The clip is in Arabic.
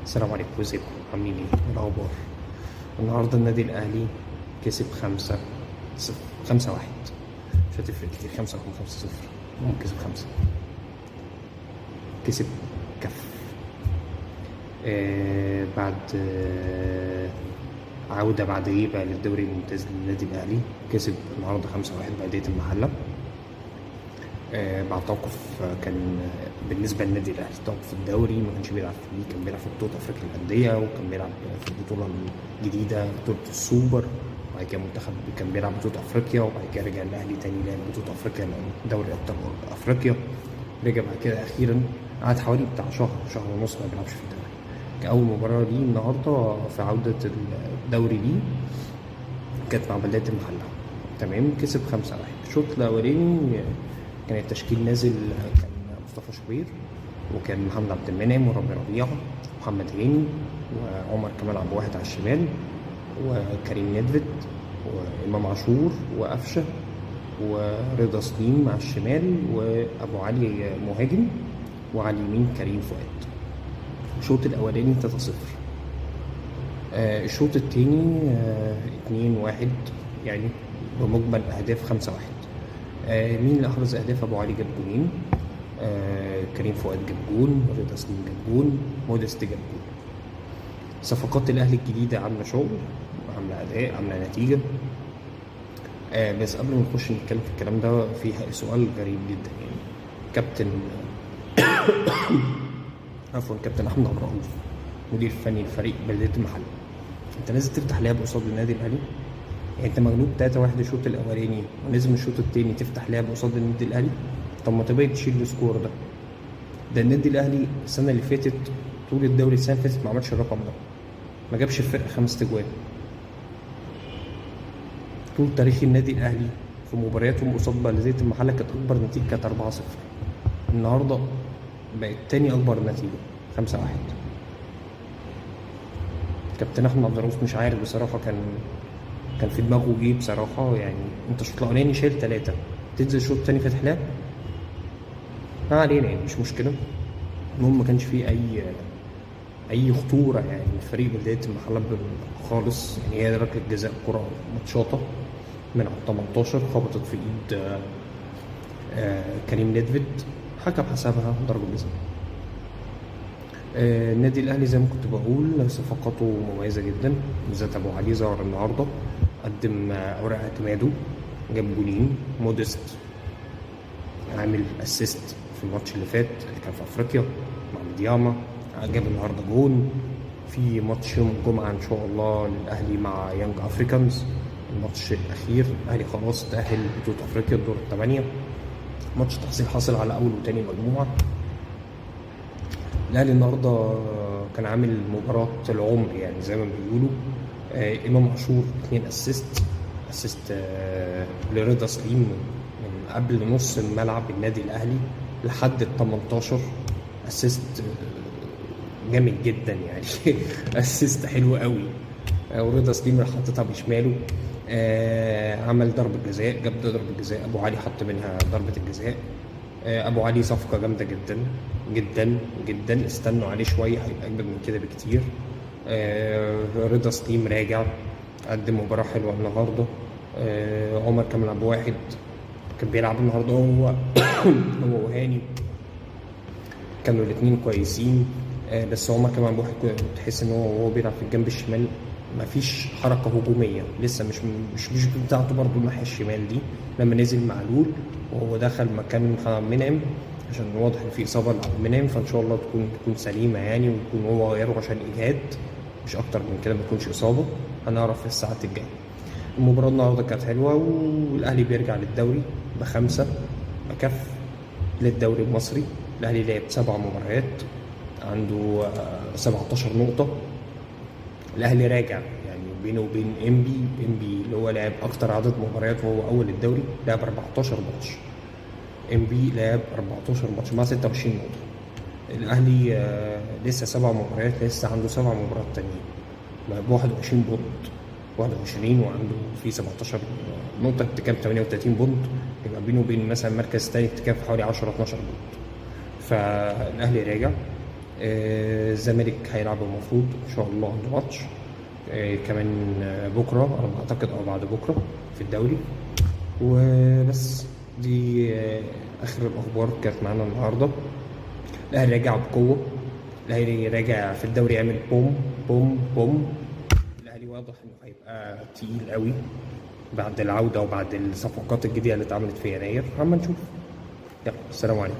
السلام عليكم، ازيكم؟ عاملين ايه؟ إيه الاخبار؟ النهارده النادي الاهلي كسب 5-1. مش هتفرق كتير، 5 او 5-0. المهم كسب 5. كسب كف بعد عودة بعد غيبة للدوري الممتاز للنادي الأهلي. كسب النهاردة 5-1 بأندية المحلة. بعد توقف كان بالنسبة للنادي الأهلي توقف الدوري، ما كانش بيلعب فيه، كان بيلعب في بطولة أفريقيا للأندية، وكان بيلعب في البطولة الجديدة بطولة السوبر، وبعد كده منتخب كان بيلعب بطولة أفريقيا، وبعد كده رجع الأهلي تاني لعب بطولة أفريقيا دوري أبطال أفريقيا. رجع بعد كده أخيرا قعد حوالي بتاع شهر ونص ما بيلعبش في الدوري. كأول مباراة ليه النهاردة في عودة الدوري ليه كانت مع بلدية المحلة. تمام، كسب 5-1. الشوط الأولاني كان التشكيل نازل، كان مصطفى شوبير، وكان محمد عبد المنعم ورامي ربيعة ومحمد هاني وعمر كمال عبد الواحد على الشمال، وكريم ندفد وإمام عاشور وقفشة ورضا سليم على الشمال، وأبو علي مهاجم، وعلى اليمين كريم فؤاد. الشوط الأولاني 3-0. الشوط التاني 2-1، يعني بمجمل أهداف 5-1. مين اللي أحرز أهداف؟ أبو علي جاب جونين، كريم فؤاد جاب جون، رضا سليم جاب جون، مودست جاب جون. صفقات الأهلي الجديدة عاملة شغل، عاملة أداء، عاملة نتيجة. بس قبل ما نخش نتكلم في الكلام ده، في سؤال غريب جدا. يعني كابتن كابتن أحمد عبد الرؤوف مدير فني لفريق بلدية المحلة، أنت لازم تفتح لعب قصاد النادي الأهلي؟ يعني انت مغلوب 3-1 الشوط الاولاني، ولازم الشوط التاني تفتح لعب قصاد النادي الاهلي؟ طب ما تبقى تشيل السكور ده النادي الاهلي السنه اللي فاتت طول الدوري، السنه اللي فاتت ما عملش الرقم ده، ما جابش الفرقه 5 تجوان. طول تاريخ النادي الاهلي في مبارياتهم قصاد بلديه المحله كانت اكبر نتيجه كانت 4-0. النهارده بقت تاني اكبر نتيجه 5-1. كابتن احمد عبد الرؤوف مش عارف بصراحه كان في دماغه ايه بصراحه. يعني انت الشوط الاولاني شايل 3، تنزل الشوط التاني فاتح لعب؟ ما علينا، يعني مش مشكله. المهم ما كانش فيه اي خطوره يعني من فريق بلديه المحله خالص. يعني هي ركله جزاء، كره متشاطه من على 18 خبطت في ايد كريم ندفد، حكم حسبها ضربه جزاء. النادي الاهلي زي ما كنت بقول صفقاته مميزه جدا، بالذات ابو علي ظهر النهارده، قدم اوراق اعتماده، جاب جولين. مودست عامل اسيست في الماتش اللي فات اللي كان في افريقيا مع مدياما، جاب النهارده جون. في ماتش يوم الجمعه ان شاء الله للاهلي مع يانج افريكانز، الماتش الاخير. الاهلي خلاص تاهل بطوله افريقيا الدور الثمانيه، ماتش تحصيل حاصل على اول وثاني مجموعه. الاهلي النهارده كان عامل مباراه العمر يعني زي ما بيقولوا. امام عاشور 2 اسيست لرضا سليم من قبل نص الملعب النادي الاهلي لحد ال 18. اسيست جامد جدا يعني اسيست حلو قوي. ورضا سليم راح حطتها بشماله. عمل ضربه جزاء، جاب ضربه جزاء، ابو علي حط منها ضربه الجزاء. ابو علي صفقه جامده جدا جدا جدا، استنوا عليه شويه هيبقى اجمد من كده بكتير. رضا سليم راجع، قدم مباراه حلوه النهارده. عمر كمال عبد الواحد كان بيلعب النهارده هو هو وهاني، كانوا الاثنين كويسين. بس عمر كمال عبد الواحد تحس ان هو بيلعب في الجنب الشمال مفيش حركه هجوميه لسه، مش بتاعته برضه الناحيه الشمال دي. لما نزل معلول وهو دخل مكان محمد منعم، عشان واضح ان في اصابه لعبد المنعم، فان شاء الله تكون سليمه يعني، ويكون هو غيره عشان اجهاد مش اكتر من كده، ما تكونش اصابه. هنعرف في الساعات الجايه. المباراه النهارده كانت حلوه، والاهلي بيرجع للدوري ب5 بكف للدوري المصري. الاهلي لعب 7 مباريات، عنده 17 نقطه. الاهلي راجع يعني بينه وبين انبي اللي هو لعب اكتر عدد مباريات وهو اول الدوري، لعب 14 ماتش. انبي لعب 14 ماتش مع 26 نقطه. الاهلي لسه 7 مباريات، لسه عنده 7 مباريات تانيين ب 21 بونت، 21 وعنده في 17 نقطه، ارتكاب 38 بونت، يبقى بينه وبين مثلا مركز تاني ارتكاب حوالي 10 12 بونت. فالاهلي راجع، الزمالك هيلعب المفروض ان شاء الله عنده ماتش كمان بكره على ما اعتقد او بعد بكره في الدوري. وبس دي اخر الاخبار كانت معانا النهارده. الاهلي راجع بقوه، الاهلي راجع في الدوري يعمل بوم بوم بوم. الاهلي واضح انه هيبقى تقيل قوي بعد العوده وبعد الصفقات الجديده اللي اتعملت في يناير. عم نشوف. يلا السلام عليكم.